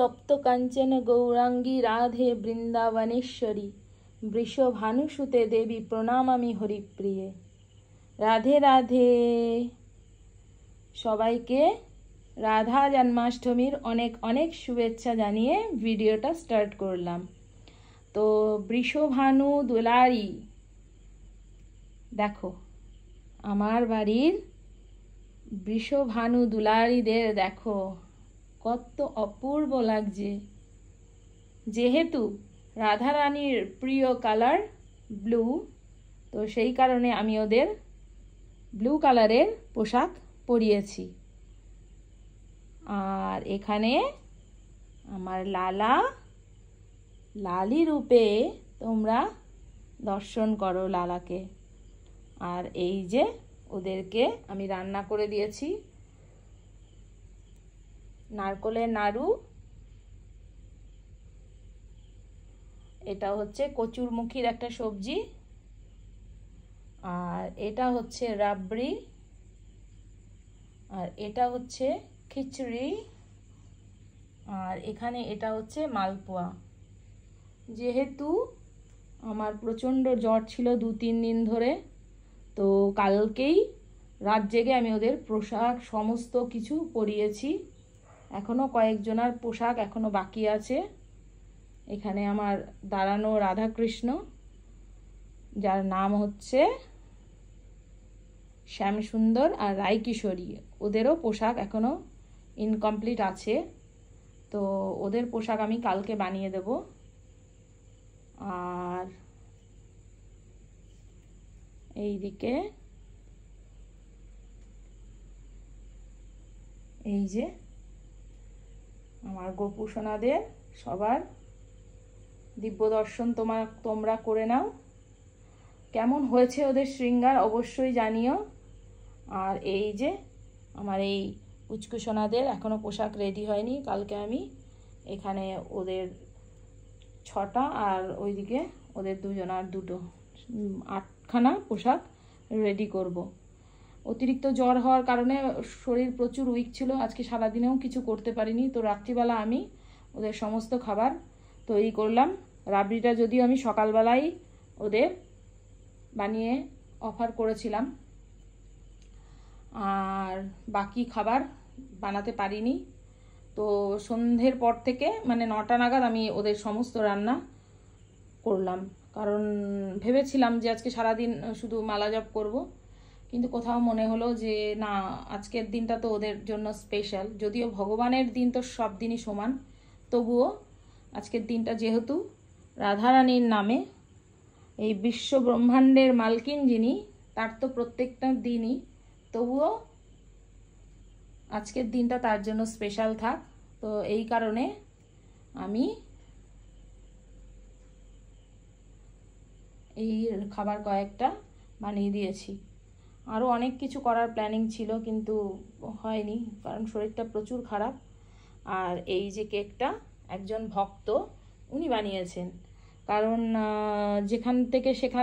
তপ্ত কাঞ্চন গৌরাঙ্গী রাধে বৃন্দাবনেশ্বরী বৃষভানুসুতে দেবী প্রণামামি হরিপ্রিয়ে। রাধে রাধে। সবাইকে রাধা জন্মাষ্টমীর অনেক অনেক শুভেচ্ছা জানিয়ে ভিডিওটা স্টার্ট করলাম। তো বৃষভানু দুলারি, দেখো আমার বাড়ির বৃষভানু দুলারিদের দেখো কত অপূর্ব লাগছে। যেহেতু রাধারানীর প্রিয় কালার ব্লু, তো সেই কারণে আমি ওদের ব্লু কালারের পোশাক পরিয়েছি। আর এখানে আমার লালা লালি রূপে তোমরা দর্শন করো লালাকে। আর এই যে ওদেরকে আমি রান্না করে দিয়েছি নারকলের নাড়ু, এটা হচ্ছে কচুরমুখীর একটা সবজি, আর এটা হচ্ছে রাবড়ি, আর এটা হচ্ছে খিচুড়ি, আর এখানে এটা হচ্ছে মালপোয়া। যেহেতু আমার প্রচণ্ড জ্বর ছিল 2-3 দিন ধরে, তো কালকেই রাত জেগে আমি ওদের পোশাক সমস্ত কিছু পরিয়েছি। এখনো কয়েকজনের পোশাক এখনো বাকি আছে। এখানে আমার দাঁড়ানো রাধাকৃষ্ণ, যার নাম হচ্ছে শ্যামসুন্দর আর রায়কিশোরী, ওদেরও পোশাক এখনো ইনকমপ্লিট আছে। তো ওদের পোশাক আমি কালকে বানিয়ে দেব। আর এইদিকে এই যে আমার গোপু সোনাদের সবার দিব্য দর্শন তোমরা করে নাও। কেমন হয়েছে ওদের শৃঙ্গার অবশ্যই জানিও। আর এই যে আমার এই পুচকু সোনাদের এখনো পোশাক রেডি হয়নি, কালকে আমি এখানে ওদের 6টা আর ওইদিকে ওদের 2 2 8খানা পোশাক রেডি করব। অতিরিক্ত জ্বর হওয়ার কারণে শরীর প্রচুর উইক ছিল, আজকে সারাদিনেও কিছু করতে পারিনি। তো রাত্রিবেলা আমি ওদের সমস্ত খাবার তৈরি করলাম। রাবড়িটা যদিও আমি সকালবেলায় ওদের বানিয়ে অফার করেছিলাম, আর বাকি খাবার বানাতে পারিনি। তো সন্ধ্যের পর থেকে মানে 9টা নাগাদ আমি ওদের সমস্ত রান্না করলাম, কারণ ভেবেছিলাম যে আজকে সারাদিন শুধু মালা জপ করব, কিন্তু কোথাও মনে হলো যে না, আজকের দিনটা তো ওদের জন্য স্পেশাল। যদিও ভগবানের দিন তো সব দিনই সমান, তবুও আজকের দিনটা যেহেতু রাধারানীর নামে, এই বিশ্ব ব্রহ্মাণ্ডের মালকিন যিনি, তার তো প্রত্যেকটা দিনই, তবুও আজকের দিনটা তার জন্য স্পেশাল থাক। তো এই কারণে আমি এই খাবার কয়েকটা বানিয়ে দিয়েছি। আরও অনেক কিছু করার প্ল্যানিং ছিল, কিন্তু হয়নি কারণ শরীরটা প্রচুর খারাপ। আর এই যে কেকটা একজন ভক্ত উনি বানিয়েছেন, কারণ যেখান থেকে সেখান